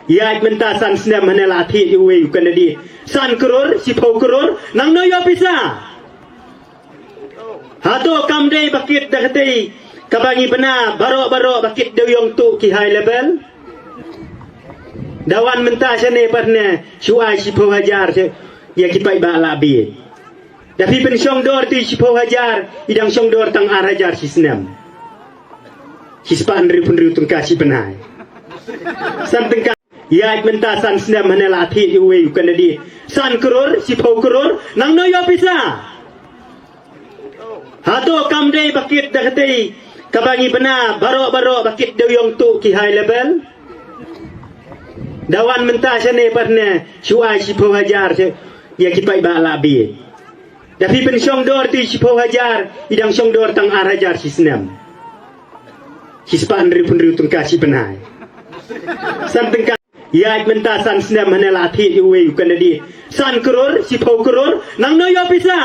ya menta san snem hanela thi uwe kanadi san kror 10 kror nang no yo pisa hato kamdei bakit dakatei kabangi bena baro bakit dewyong tu ki high level dawan menta sene parne shuai 10,000 ya kipai ba labi tapi pensyong dor ti 10,000 idang syong dor tang arajar sisnem hispan ripun tung kasih benai sampai ya menta san snem hanela thi uwe kanadi san kror 10 kror nang no yo pisa hato kamdei bakit dakatei kabangi bena baro bakit dewyong tu ki high level dawan menta sene parne shuai 10,000 ya kipai ba labi tapi pensyong dor ti 10,000 idang syong dor tang arajar sisnem hispan ripun tung kasih benai sampai ya menta san snem hanela thi uwe kanadi san kror 10 kror nang no yo pisa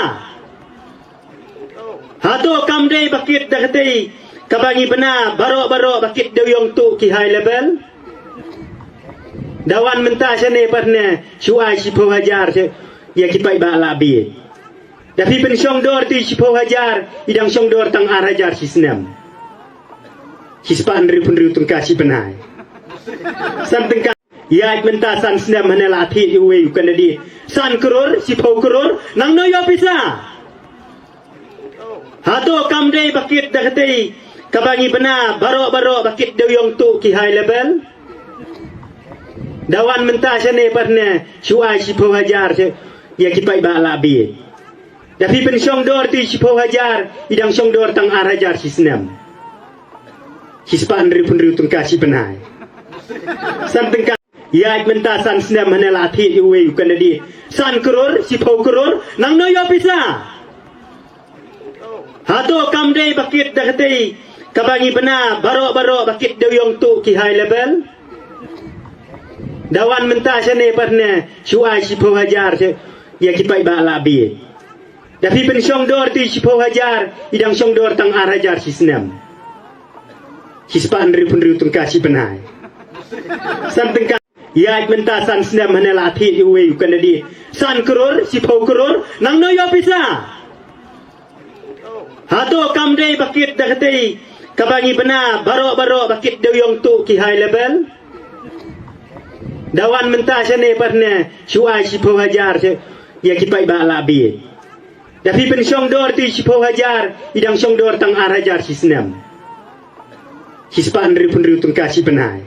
hato kamdei bakit dakatei kabangi bena baro bakit dewyong tu ki high level dawan menta sene parne shuai 10,000 ya kipai ba labi tapi pensyong dor ti 10,000 idang syong dor tang arajar sisnem hispan ripun tung kasih benai sampai ya menta san snem hanela thi uwe kanadi san kror 10 kror nang no yo pisa hato kamdei bakit dakatei kabangi bena baro bakit dewyong tu ki high level dawan menta sene parne shuai 10,000 ya kipai ba labi tapi pensyong dor ti 10,000 idang syong dor tang arajar sisnem hispan ripun tung kasih benai sampai ya menta san snem hanela thi uwe kanadi san kror 10 kror nang no yo pisa hato kamdei bakit dakatei kabangi bena baro bakit dewyong tu ki high level dawan menta sene parne shuai 10,000 ya kipai ba labi tapi pensyong dor ti 10,000 idang syong dor tang arajar sisnem hispan ripun tung kasih benai sampai ya menta san snem hanela thi uwe kanadi san kror 10 kror nang no yo pisa hato kamdei bakit dakatei kabangi bena baro bakit dewyong tu ki high level dawan menta sene parne shuai 10,000 ya kipai ba labi tapi pensyong dor ti 10,000 idang syong dor tang arajar sisnem hispan ripun tung kasih benai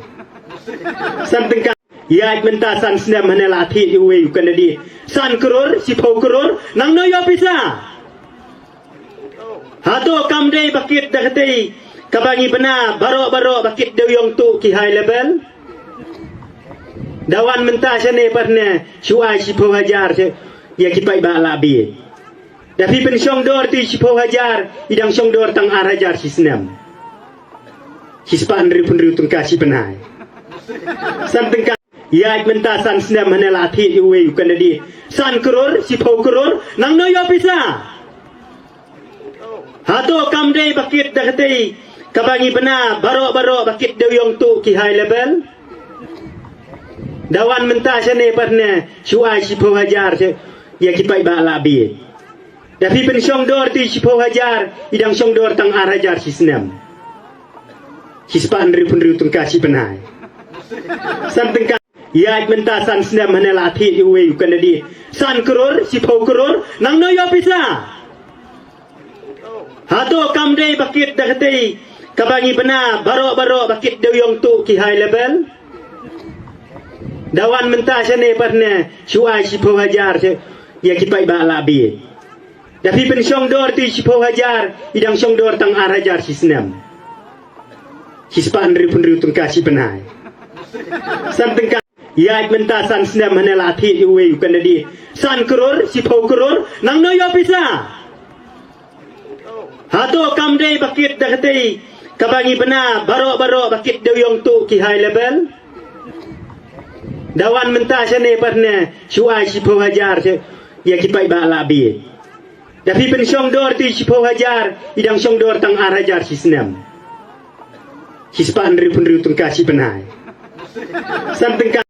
sampai ya menta san snem hanela thi uwe kanadi san kror 10 kror nang no yo pisa hato kamdei bakit dakatei kabangi bena baro bakit dewyong tu ki high level dawan menta sene parne shuai 10,000 ya kipai ba labi tapi pensyong dor ti 10,000 idang syong dor tang arajar sisnem hispan ripun tung kasih benai sampai ya menta san snem hanela thi uwe kanadi san kror 10 kror nang no yo pisa hato kamdei bakit dakatei kabangi bena baro bakit dewyong tu ki high level dawan menta sene parne shuai 10,000 ya kipai ba labi tapi pensyong dor ti 10,000 idang syong dor tang arajar sisnem hispan ripun tung kasih benai sampai ya menta san snem hanela thi uwe kanadi san kror 10 kror nang no yo pisa hato kamdei bakit dakatei kabangi bena baro bakit dewyong tu ki high level dawan menta sene parne shuai 10,000 ya kipai ba labi tapi pensyong dor ti 10,000 idang syong dor tang arajar sisnem hispan ripun tung kasih benai sampai ya menta san snem hanela thi uwe kanadi san kror 10 kror nang no yo pisa hato kamdei bakit dakatei kabangi bena baro bakit dewyong tu ki high level dawan menta sene parne shuai 10,000 ya kipai ba labi tapi pensyong dor ti 10,000 idang syong dor tang arajar sisnem hispan ripun tung kasih benai sampai